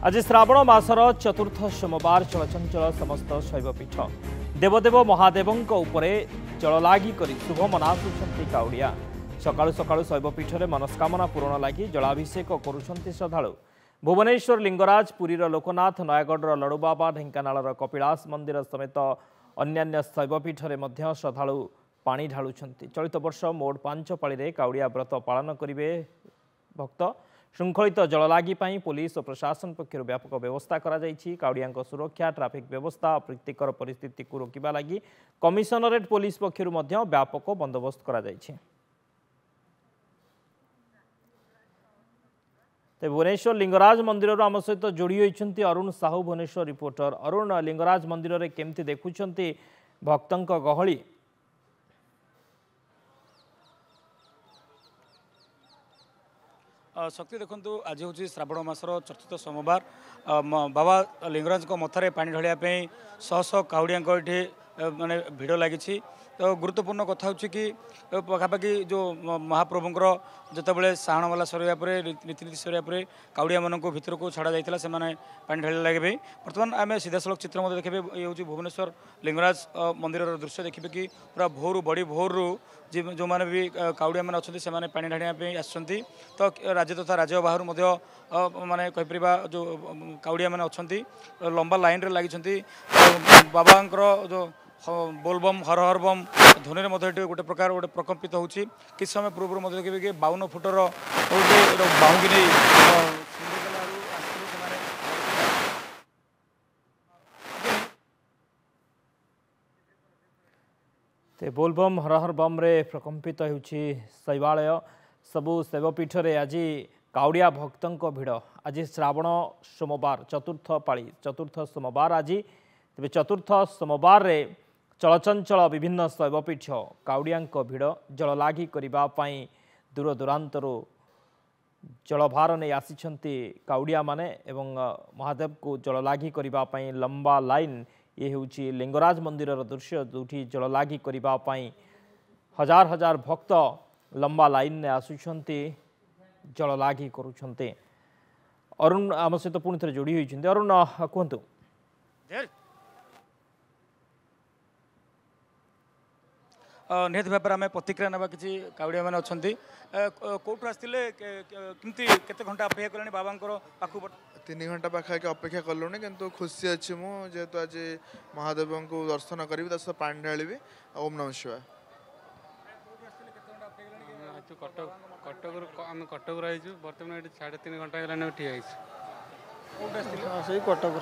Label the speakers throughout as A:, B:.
A: आज श्रावण मासर चतुर्थ सोमवार चलचंचल समस्त शैवपीठ देवदेव महादेवों उपरे जल लागी करी शुभ मनासुंट काउड़िया सकाळु सकाळु शैवपीठ में मनस्कामना पूरण लगी जलाभिषेक करुंच श्रद्धालु भुवनेश्वर लिंगराज पुरीर लोकनाथ नयागढ़ लड़ुबाबा ढेंकानाल कपिलास मंदिर समेत अन्यान्य शैवपीठ में श्रद्धालु पानी ढालुंट। चलित वर्ष मोट 5 पाली काउड़िया व्रत पालन करेंगे भक्त। श्रृंखलित जललागी पुलिस और प्रशासन पक्षर व्यापक व्यवस्था काउड़िया सुरक्षा ट्राफिक व्यवस्था अप्रीतिकर परिस्थिति को रोकवा लगी कमिशनरेट पुलिस पक्षर व्यापक बंदोबस्त करा भुवनेश्वर लिंगराज मंदिर आम सहित जोड़ी होती अरुण साहू भुवनेश्वर रिपोर्टर। अरुण, लिंगराज मंदिर में केमती देखुंट भक्तों गहली?
B: शक्ति देखु आज हूँ श्रावण मासर चतुर्थ सोमवार बाबा लिंगराज मथारे पानी ढलिया शह शह काउड़िया माने भिड़ लगी। तो गुरुत्वपूर्ण कथा हो कि पखापाखि जो महाप्रभुंर जितेबाला सावणवाला सरिया रीतिनीति सरिया काउड़िया मान भर को छड़ा जाता से पानी ढाल लगे। बर्तमान आम सीधासल चित्र मत देखिए ये हूँ भुवनेश्वर लिंगराज मंदिर दृश्य देखिए कि पूरा भोर बड़ी भोर जो मैंने भी काउड़िया मैंने अच्छा से पानी ढाणिया आसुँच। तो राज्य तथा राज्य बाहर माने कहीपर जो काउड़िया मैंने अच्छा लंबा लाइन रे लगी बाबा जो बोलबम हर हर बम ध्वनि गोटे प्रकार गोटे प्रकम्पित होची। किस समय पूर्व देखिए कि 52 फुटर बाहुंगी
A: नहीं बोलबम हर हर बम रे प्रकम्पित होची शैवालय सबु शैवपीठ रे आज काउड़िया भक्तों भिड़। आज श्रावण सोमवार चतुर्थ सोमवार आज तेज चतुर्थ सोमवार रे चलचंचल विभिन्न शैवपीठ काउड़िया भिड़ जल लागी करने दूर दूरांतर जलभार नहीं आसी काउड़िया माने एवं महादेव को जल लागी करने लंबा लाइन ये हूँ लिंगराज मंदिर दृश्य जो जल लागी करने हजार हजार भक्त लंबा लाइन ने आसुंच जल लागी करुंच। अरुण आम सहित पुणी थे जोड़ी होती। अरुण कहतु
B: निहत भाव में प्रतिक्रिया ना कि काउड़िया मैंने अच्छा कौटू आसते कमी केते घंटा अपेक्षा कले बाबा पाखु
C: 3 घंटा पाखापाखि अपेक्षा कलुनी किंतु खुशी अच्छी मुझे आज महादेव को दर्शन करी दस पानी ढाली ओम नमः शिवाय।
D: कटक रही बर्तमान 3.5 घंटा है ठिया
E: कटक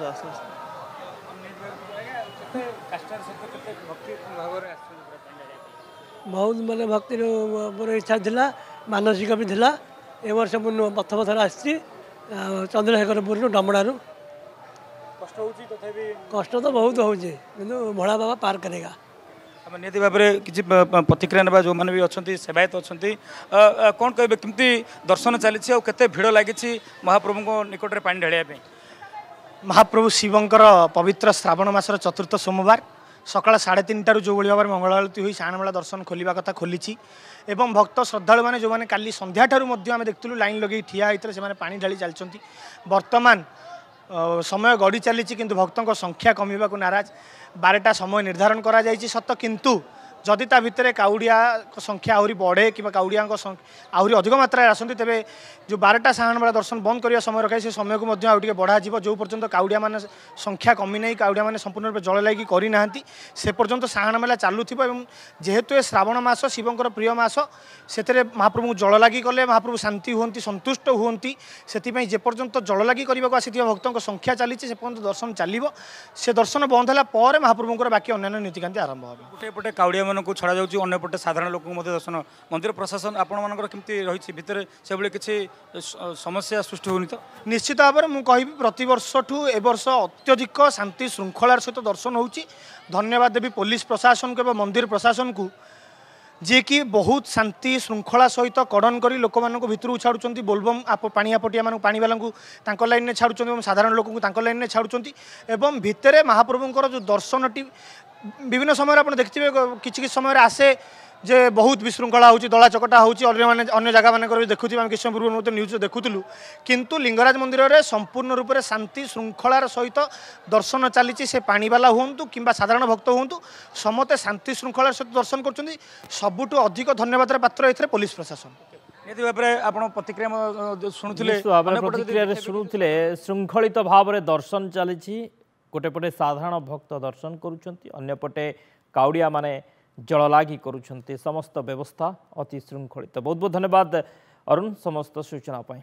E: बहुत माने भक्ति मोर इच्छा थिला मानसिक भी थिला ए वर्ष मु प्रथम थर आसी चंद्रशेखरपुर डमड़ारू कष्ट तो बहुत होचे किंतु भोला बाबा पार करेगा।
B: निहत भाव में किसी प्रतिक्रिया ना जो मैंने भी अच्छा सेवायत अच्छा कौन कहे कमी दर्शन चली केते भिड़ लगी महाप्रभु निकट में पानी ढालिया?
F: महाप्रभु शिवंकर पवित्र श्रावण मासर चतुर्थ सोमवार सकाळ 3:30 जो भाव में मंगल आरती हुई साणमेला दर्शन खोलिया कथा खोली एवं भक्त श्रद्धालु मैंने जो मैंने काली संध्या आम देखुलू लाइन लगे ठिया होते से पानी ढाली चलती। बर्तमान समय गड़ी चली किंतु भक्तों संख्या कमिबा को नाराज 12टा समय निर्धारण करा जायछि सत किंतु जदि ता भितर काउड़िया संख्या आहरी बढ़े कि काउड़िया आहरी अधिक मात्रा आसती तेरे जो 12टा साहाण बेला दर्शन बंद करने समय रखे से समय को आगे बढ़ा जो पर्यंत काउड़िया मान संख्या कमी नहीं काउड़िया मान संपूर्ण रूप जल लगी करना से पर्यंत साहाण मेला चलू जेहेतु ये श्रावण मास शिवंकर प्रिय मास से महाप्रभु जल लगी कले महाप्रभु शांति हुंती संतुष्ट हुंती से जेपर्यंत जल लगी करने को आसी भक्तों संख्या चली से पर्यंत दर्शन चलो से दर्शन बंद है महाप्रभुंर बाकी अन्य नीतिकांति आरंभ हो
B: गोटेपटे काउड़िया को छड़ा जाऊँगी अंपटे साधारण लोक दर्शन मंदिर प्रशासन आपण केमती रही भितर से भाई किसी समस्या सृष्टि होनी? तो
F: निश्चित भाव में मुझे कहि प्रति वर्ष ठू ए वर्ष अत्यधिक शांति श्रृंखलार सहित दर्शन होची। धन्यवाद देवी पुलिस प्रशासन को मंदिर प्रशासन को जी कि बहुत शांति श्रृंखला सहित कड़न कर लोक मानक भितर छाड़ुंट बोलबम पानी आपटिया मान पानी वाला लाइन में छाड़ुंट साधारण लोक लाइन में छाड़ुंट एवं भितर महाप्रभुंर जो दर्शन टी विभिन्न समय आप देखिए किसी समय आसे जे बहुत विशृंखला होची दला चकटा होची अन्य जगह मानक भी देखुथि हम किछ पूर्व मते न्यूज देखुथलु किंतु लिंगराज मंदिर रे संपूर्ण रूप से शांति श्रृंखलार सहित दर्शन चली से पानीवाला हुंतु किंबा साधारण भक्त हुंतु समते शांति श्रृंखलार सहित दर्शन करछन्ती सबुटु अधिक धन्यवाद पात्र एथरे पुलिस प्रशासन
B: निति भाव में आप प्रतिक्रिया शुणुले
A: प्रतिक्रिया शुणुले श्रृंखलित भाव में दर्शन चली गोटे पटे साधारण भक्त दर्शन करुँच अंपटे काउड़िया माने जल लागी करुँच समस्त व्यवस्था अति श्रृंखलित बहुत बहुत धन्यवाद अरुण समस्त सूचना पाई।